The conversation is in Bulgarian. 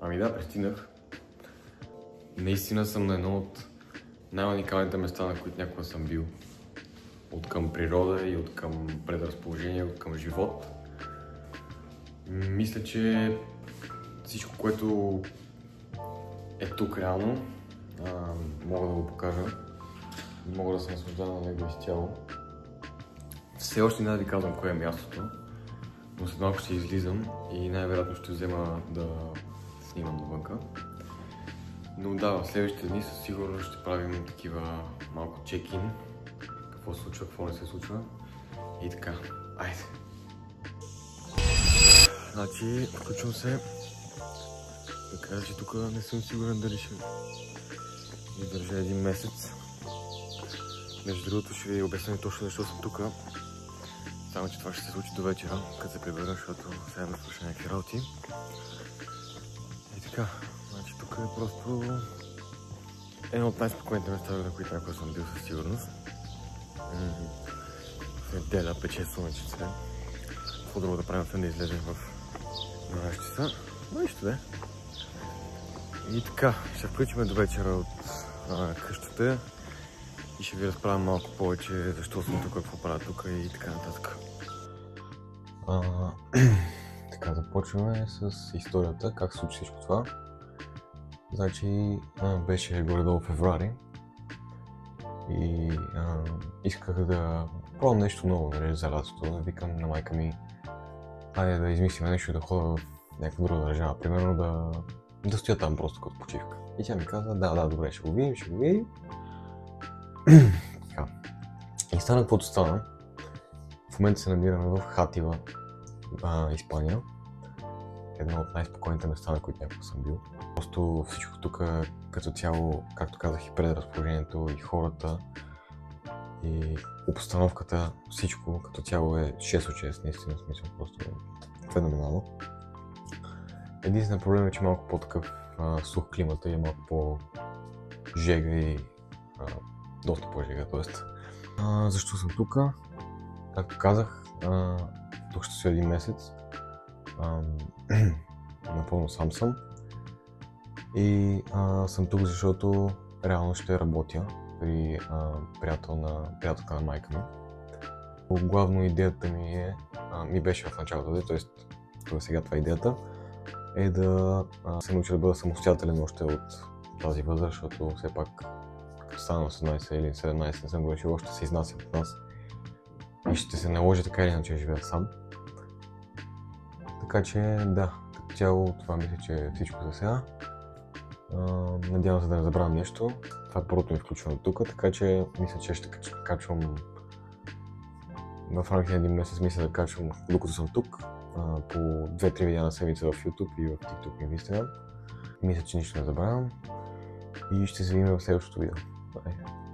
Ами да, пристигнах. Наистина съм на едно от най-уникалните места, на които някога съм бил. От към природа и от към предразположение, от към живот. Мисля, че всичко, което е тук реално, мога да го покажа. Мога да се наслаждавам на него изцяло. Все още не да ви казвам кое е мястото, но след малко ще излизам и най-вероятно ще взема да снимам навънка. Но да, в следващите дни със сигурност ще правим такива малко чек-ин. Какво се случва, какво не се случва и така. Айде! Значи, включвам се. Да кажа, че тук не съм сигурен дали ще издържа един месец. Между другото ще ви обясня точно защо съм тук. Само, че това ще се случи до вечера, като се прибера, защото сега ме слуша някакви работи. И така, значи тук е просто едно от най-спокойните места, на които някога съм бил със сигурност. Неделя, пече слънчице. Какво друго да правим, освен да излезем в 12 часа. Но нищо де. И така, ще включим до вечера от къщата и ще ви разправям малко повече защо съм тук, какво правя тук и така нататък. Така, започваме с историята, как се случи всичко това. Значи, беше горе-долу февруари и исках да пробвам нещо ново, нали, за лятото. Викам на майка ми, айде да измислим нещо, да ходя в някаква друга държава, примерно да стоя там просто като почивка. И тя ми каза, да, добре, ще го видим. Така. И стана каквото стана. В момента се намираме в Хатива, Испания. Едно от най-спокойните места, на които някога съм бил. Просто всичко тук като цяло, както казах, и предразположението, и хората, и обстановката, всичко като цяло е 6 от 6, наистина, смисъл, просто феноменално. Единствен проблем е, че малко по-такъв сух климата и е малко по-жега и доста по-жега, т.е. Защо съм тук? Както казах, тук ще стоя един месец. Напълно сам съм. И съм тук, защото реално ще работя при приятелка на майка ми. Главно идеята ми беше в началото, т.е. сега това идеята е да се науча да бъда самостоятелен още от тази възраст, защото все пак като стана 18 или 17 не съм го решил, още се изнася от нас и ще се наложи така или иначе да живея сам. Така че да, като цяло това мисля, че е всичко за сега. Надявам се да не забравям нещо. Това е първото ми включване тук, така че мисля, че ще качвам в рамките на един месец, мисля да качвам докато съм тук по 2-3 видеа на седмица в YouTube и в TikTok и в Instagram. Мисля, че нищо не забравям и ще се видим в следващото видео. Bye.